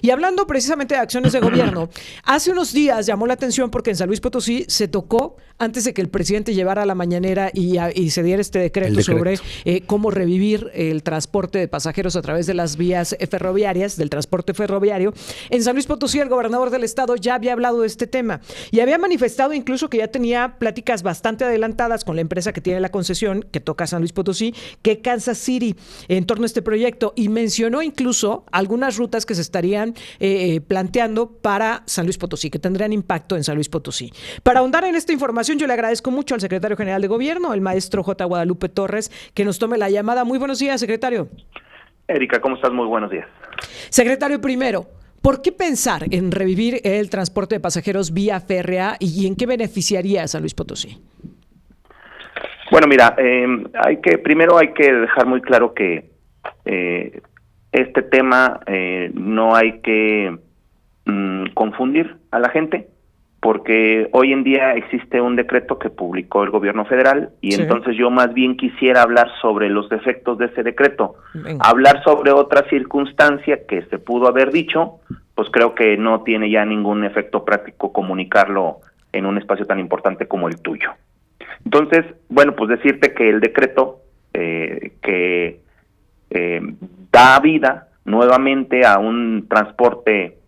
Y hablando precisamente de acciones de gobierno, hace unos días llamó la atención porque en San Luis Potosí se tocó, antes de que el presidente llevara a la mañanera y se diera este decreto sobre cómo revivir el transporte de pasajeros a través de las vías ferroviarias, del transporte ferroviario. En San Luis Potosí, el gobernador del estado ya había hablado de este tema y había manifestado incluso que ya tenía pláticas bastante adelantadas con la empresa que tiene la concesión, que toca San Luis Potosí, que Kansas City, en torno a este proyecto, y mencionó incluso algunas rutas que se estarían planteando para San Luis Potosí, que tendrían impacto en San Luis Potosí. Para ahondar en esta información, yo le agradezco mucho al secretario general de Gobierno, el maestro J. Guadalupe Torres, que nos tome la llamada. Muy buenos días, secretario. Erika, ¿cómo estás? Muy buenos días. Secretario, primero, ¿por qué pensar en revivir el transporte de pasajeros vía férrea y en qué beneficiaría a San Luis Potosí? Bueno, mira, primero hay que dejar muy claro que este tema no hay que confundir a la gente, porque hoy en día existe un decreto que publicó el gobierno federal y sí. Entonces yo más bien quisiera hablar sobre los defectos de ese decreto. Venga. Hablar sobre otra circunstancia que se pudo haber dicho, pues creo que no tiene ya ningún efecto práctico comunicarlo en un espacio tan importante como el tuyo. Entonces, bueno, pues decirte que el decreto que da vida nuevamente a un transporte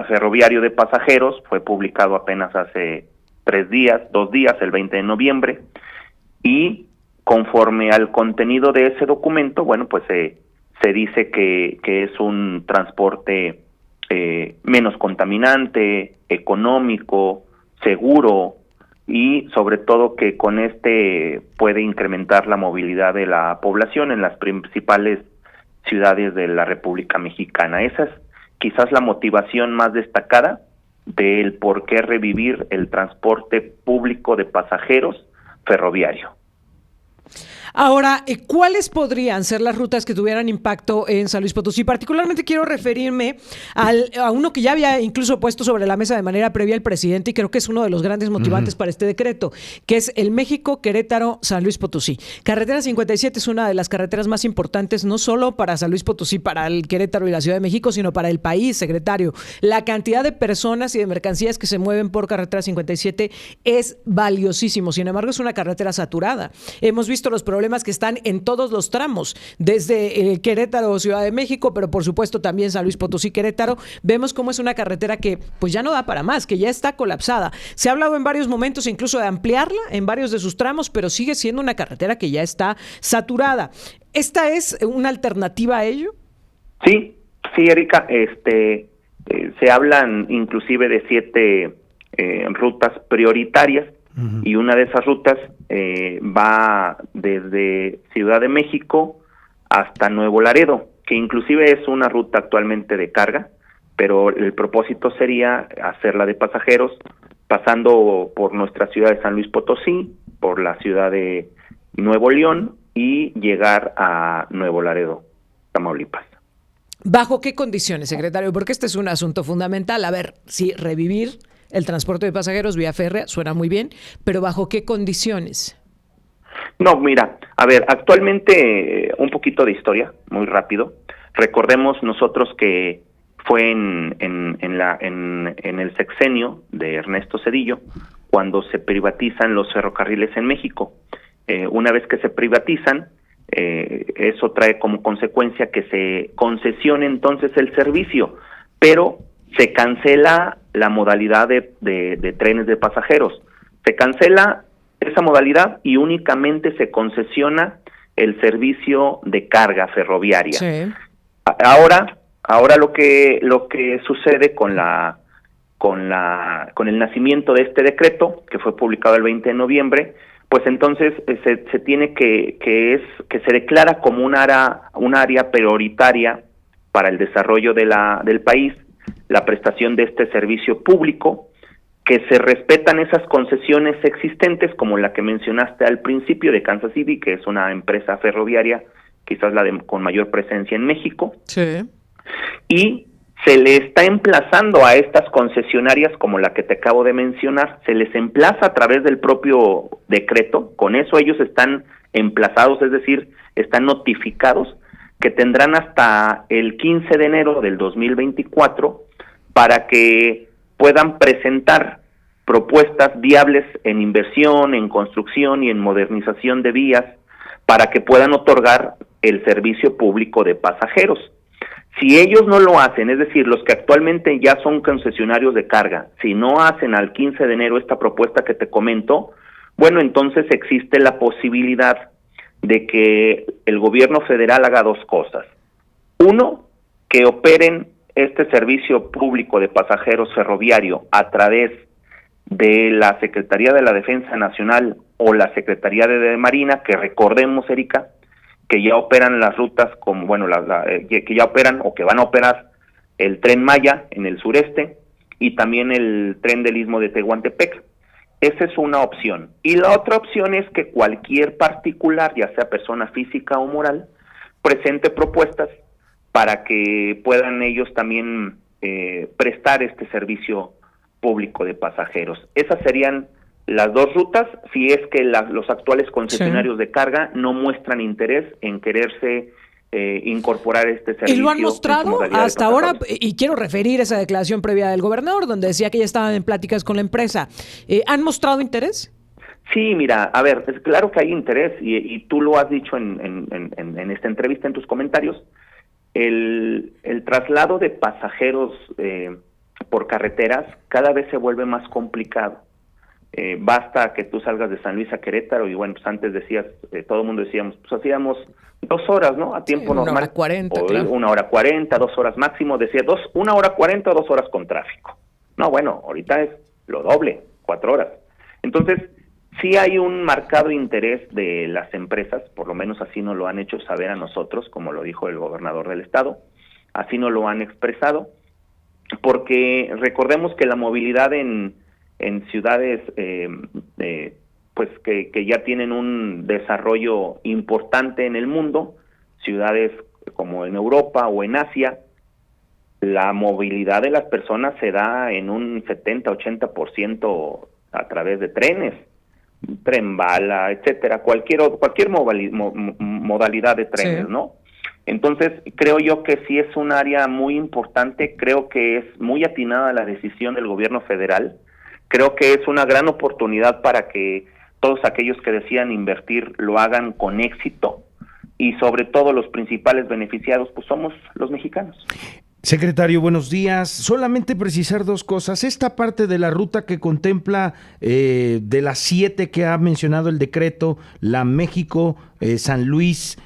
ferroviario de pasajeros fue publicado apenas hace 2 días, el 20 de noviembre, y conforme al contenido de ese documento, bueno, pues se dice que es un transporte menos contaminante, económico, seguro, y sobre todo que con puede incrementar la movilidad de la población en las principales ciudades de la República Mexicana. Esa es quizás la motivación más destacada del por qué revivir el transporte público de pasajeros ferroviario. Ahora, ¿cuáles podrían ser las rutas que tuvieran impacto en San Luis Potosí? Particularmente quiero referirme a uno que ya había incluso puesto sobre la mesa de manera previa el presidente y creo que es uno de los grandes motivantes para este decreto, que es el México-Querétaro-San Luis Potosí. Carretera 57 es una de las carreteras más importantes, no solo para San Luis Potosí, para el Querétaro y la Ciudad de México, sino para el país, secretario. La cantidad de personas y de mercancías que se mueven por carretera 57 es valiosísimo. Sin embargo, es una carretera saturada. Hemos visto los problemas que están en todos los tramos, desde Querétaro, Ciudad de México, pero por supuesto también San Luis Potosí, Querétaro. Vemos cómo es una carretera que pues ya no da para más, que ya está colapsada. Se ha hablado en varios momentos incluso de ampliarla en varios de sus tramos, pero sigue siendo una carretera que ya está saturada. ¿Esta es una alternativa a ello? Sí, Erika, se hablan inclusive de 7 rutas prioritarias. Y una de esas rutas va desde Ciudad de México hasta Nuevo Laredo, que inclusive es una ruta actualmente de carga, pero el propósito sería hacerla de pasajeros, pasando por nuestra ciudad de San Luis Potosí, por la ciudad de Nuevo León y llegar a Nuevo Laredo, Tamaulipas. ¿Bajo qué condiciones, secretario? Porque este es un asunto fundamental. A ver, si revivir el transporte de pasajeros vía férrea suena muy bien, pero ¿bajo qué condiciones? No, mira, a ver, actualmente un poquito de historia, muy rápido. Recordemos nosotros que fue en el sexenio de Ernesto Zedillo cuando se privatizan los ferrocarriles en México. Una vez que se privatizan, eso trae como consecuencia que se concesione entonces el servicio, pero se cancela la modalidad de trenes de pasajeros. Se cancela esa modalidad y únicamente se concesiona el servicio de carga ferroviaria. Sí. Ahora lo que sucede con el nacimiento de este decreto, que fue publicado el 20 de noviembre, pues entonces se tiene que se declara como un área prioritaria para el desarrollo del país, la prestación de este servicio público, que se respetan esas concesiones existentes, como la que mencionaste al principio de Kansas City, que es una empresa ferroviaria, quizás con mayor presencia en México. Sí. Y se le está emplazando a estas concesionarias, como la que te acabo de mencionar, se les emplaza a través del propio decreto, con eso ellos están emplazados, es decir, están notificados que tendrán hasta el 15 de enero del 2024 para que puedan presentar propuestas viables en inversión, en construcción y en modernización de vías para que puedan otorgar el servicio público de pasajeros. Si ellos no lo hacen, es decir, los que actualmente ya son concesionarios de carga, si no hacen al 15 de enero esta propuesta que te comento, bueno, entonces existe la posibilidad de que el gobierno federal haga dos cosas. Uno, que operen este servicio público de pasajeros ferroviario a través de la Secretaría de la Defensa Nacional o la Secretaría de Marina, que recordemos, Erika, que ya operan las rutas como, bueno, que ya operan o que van a operar el Tren Maya en el sureste y también el tren del Istmo de Tehuantepec. Esa es una opción. Y la otra opción es que cualquier particular, ya sea persona física o moral, presente propuestas para que puedan ellos también prestar este servicio público de pasajeros. Esas serían las dos rutas, si es que los actuales concesionarios de carga no muestran interés en quererse incorporar este servicio. Y lo han mostrado hasta ahora, y quiero referir esa declaración previa del gobernador, donde decía que ya estaban en pláticas con la empresa. ¿Han mostrado interés? Sí, mira, a ver, es claro que hay interés, y tú lo has dicho en esta entrevista, en tus comentarios. El traslado de pasajeros por carreteras cada vez se vuelve más complicado. Basta que tú salgas de San Luis a Querétaro y bueno, pues antes decías, todo el mundo decíamos, pues hacíamos 2 horas, ¿no? A tiempo normal. 1 hora 40, claro. 1 hora 40, 2 horas máximo, decía 1 hora 40 o 2 horas con tráfico. No, bueno, ahorita es lo doble, 4 horas. Entonces, sí hay un marcado interés de las empresas, por lo menos así nos lo han hecho saber a nosotros, como lo dijo el gobernador del estado, así nos lo han expresado, porque recordemos que la movilidad en ciudades pues que ya tienen un desarrollo importante en el mundo, ciudades como en Europa o en Asia, la movilidad de las personas se da en un 70-80% a través de trenes, tren bala, etcétera, cualquier modalidad de trenes, sí, ¿no? Entonces, creo yo que sí es un área muy importante, creo que es muy atinada la decisión del gobierno federal. Creo que es una gran oportunidad para que todos aquellos que desean invertir lo hagan con éxito y sobre todo los principales beneficiados pues somos los mexicanos. Secretario, buenos días. Solamente precisar 2 cosas. Esta parte de la ruta que contempla de las 7 que ha mencionado el decreto, la México, San Luis,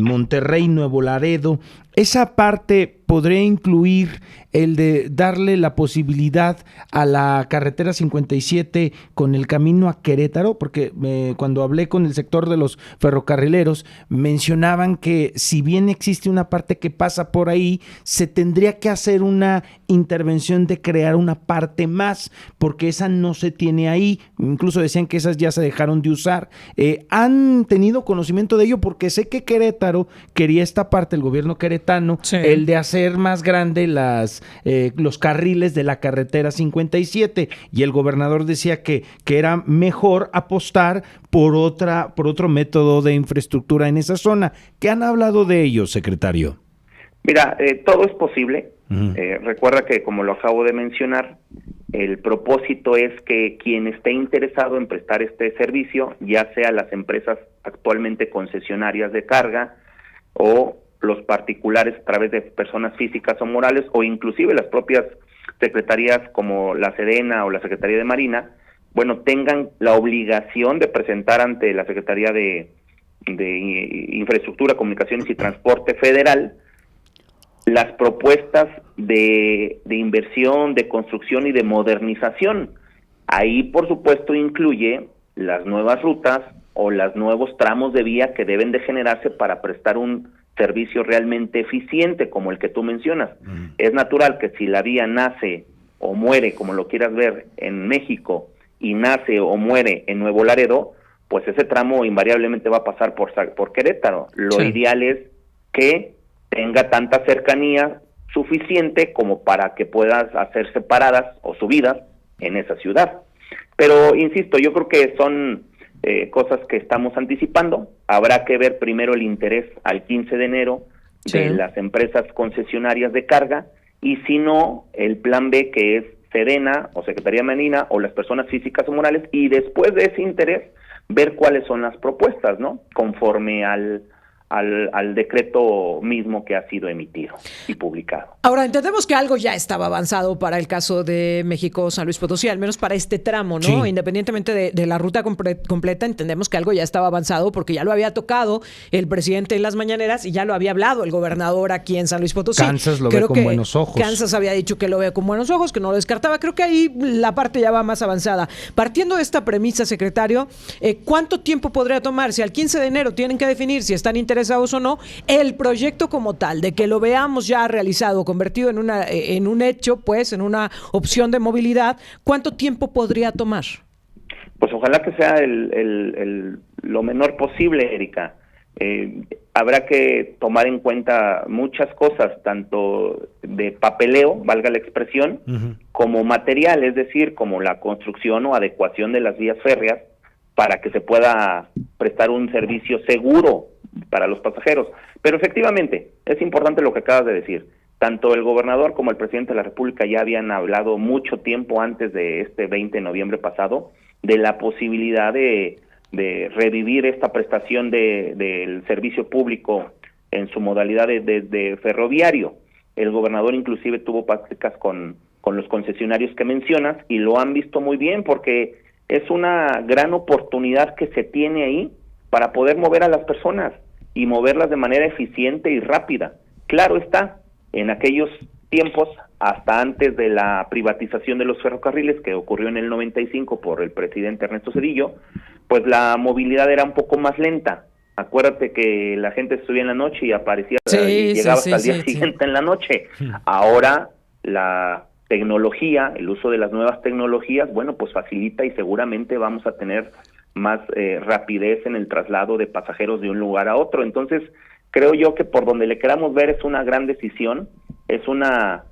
Monterrey, Nuevo Laredo, esa parte podría incluir el de darle la posibilidad a la carretera 57 con el camino a Querétaro, porque cuando hablé con el sector de los ferrocarrileros mencionaban que si bien existe una parte que pasa por ahí, se tendría que hacer una intervención de crear una parte más, porque esa no se tiene ahí, incluso decían que esas ya se dejaron de usar. ¿Han tenido conocimiento de ello? Porque sé que Querétaro quería esta parte, el gobierno queretano, sí, el de hacer más grande los carriles de la carretera 57, y el gobernador decía que era mejor apostar por otro método de infraestructura en esa zona. ¿Qué han hablado de ello, secretario? Mira, todo es posible. Recuerda que, como lo acabo de mencionar, el propósito es que quien esté interesado en prestar este servicio, ya sea las empresas actualmente concesionarias de carga o los particulares a través de personas físicas o morales, o inclusive las propias secretarías como la Sedena o la Secretaría de Marina, bueno, tengan la obligación de presentar ante la Secretaría de Infraestructura, Comunicaciones y Transporte Federal las propuestas de inversión, de construcción y de modernización. Ahí, por supuesto, incluye las nuevas rutas o los nuevos tramos de vía que deben de generarse para prestar un servicio realmente eficiente como el que tú mencionas. Es natural que si la vía nace o muere, como lo quieras ver, en México y nace o muere en Nuevo Laredo, pues ese tramo invariablemente va a pasar por Querétaro. Lo ideal es que tenga tanta cercanía suficiente como para que puedas hacerse paradas o subidas en esa ciudad. Pero, insisto, yo creo que son cosas que estamos anticipando. Habrá que ver primero el interés al 15 de enero de las empresas concesionarias de carga, y si no, el plan B, que es Sedena o Secretaría Marina o las personas físicas o morales, y después de ese interés ver cuáles son las propuestas, ¿no? Conforme al decreto mismo que ha sido emitido y publicado. Ahora, entendemos que algo ya estaba avanzado para el caso de México, San Luis Potosí, al menos para este tramo, ¿no? Sí. Independientemente de la ruta completa, entendemos que algo ya estaba avanzado porque ya lo había tocado el presidente en las mañaneras y ya lo había hablado el gobernador aquí en San Luis Potosí. Kansas lo ve con buenos ojos. Kansas había dicho que lo ve con buenos ojos, que no lo descartaba. Creo que ahí la parte ya va más avanzada. Partiendo de esta premisa, secretario, ¿cuánto tiempo podría tomar? Si al 15 de enero tienen que definir si están interesados o no, el proyecto como tal, de que lo veamos ya realizado, convertido en un hecho, pues, en una opción de movilidad, ¿cuánto tiempo podría tomar? Pues ojalá que sea lo menor posible, Erika. Habrá que tomar en cuenta muchas cosas, tanto de papeleo, valga la expresión, como material, es decir, como la construcción o adecuación de las vías férreas para que se pueda prestar un servicio seguro para los pasajeros. Pero efectivamente, es importante lo que acabas de decir. Tanto el gobernador como el presidente de la República ya habían hablado mucho tiempo antes de este 20 de noviembre pasado de la posibilidad de revivir esta prestación del servicio público en su modalidad de ferroviario. El gobernador inclusive tuvo pláticas con los concesionarios que mencionas y lo han visto muy bien porque es una gran oportunidad que se tiene ahí para poder mover a las personas y moverlas de manera eficiente y rápida. Claro está, en aquellos tiempos, hasta antes de la privatización de los ferrocarriles, que ocurrió en el 95 por el presidente Ernesto Zedillo, pues la movilidad era un poco más lenta. Acuérdate que la gente subía en la noche y aparecía y llegaba hasta el día siguiente en la noche. Ahora la tecnología, el uso de las nuevas tecnologías, bueno, pues facilita y seguramente vamos a tener más rapidez en el traslado de pasajeros de un lugar a otro. Entonces, creo yo que por donde le queramos ver es una gran decisión, es una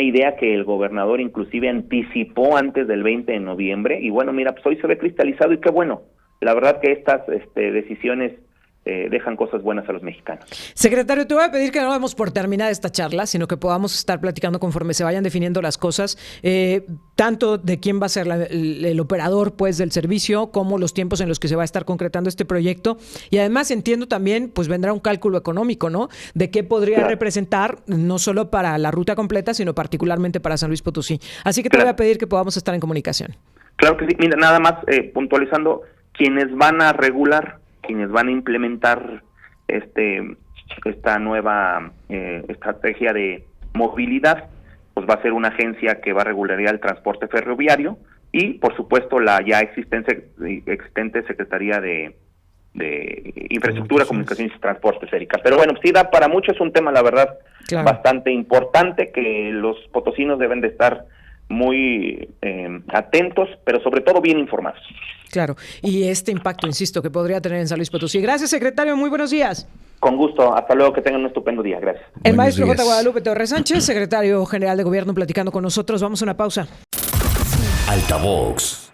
idea que el gobernador inclusive anticipó antes del 20 de noviembre, y bueno, mira, pues hoy se ve cristalizado y qué bueno. La verdad que estas decisiones dejan cosas buenas a los mexicanos. Secretario, te voy a pedir que no demos por terminada esta charla, sino que podamos estar platicando conforme se vayan definiendo las cosas, tanto de quién va a ser el operador pues del servicio, como los tiempos en los que se va a estar concretando este proyecto, y además entiendo también, pues vendrá un cálculo económico, ¿no? De qué podría representar, no solo para la ruta completa, sino particularmente para San Luis Potosí. Así que te voy a pedir que podamos estar en comunicación. Claro que sí. Mira, nada más puntualizando, quienes van a regular, quienes van a implementar esta nueva estrategia de movilidad, pues va a ser una agencia que va a regularizar el transporte ferroviario y, por supuesto, la ya existente Secretaría de Infraestructura, Comunicaciones y Transportes, Erika. Pero bueno, sí da para mucho, es un tema, la verdad, bastante importante que los potosinos deben de estar muy atentos, pero sobre todo bien informados. Claro, y este impacto, insisto, que podría tener en San Luis Potosí. Gracias, secretario, muy buenos días. Con gusto, hasta luego, que tengan un estupendo día, gracias. El maestro J. Guadalupe Torres Sánchez, secretario general de Gobierno, platicando con nosotros. Vamos a una pausa. Altavox.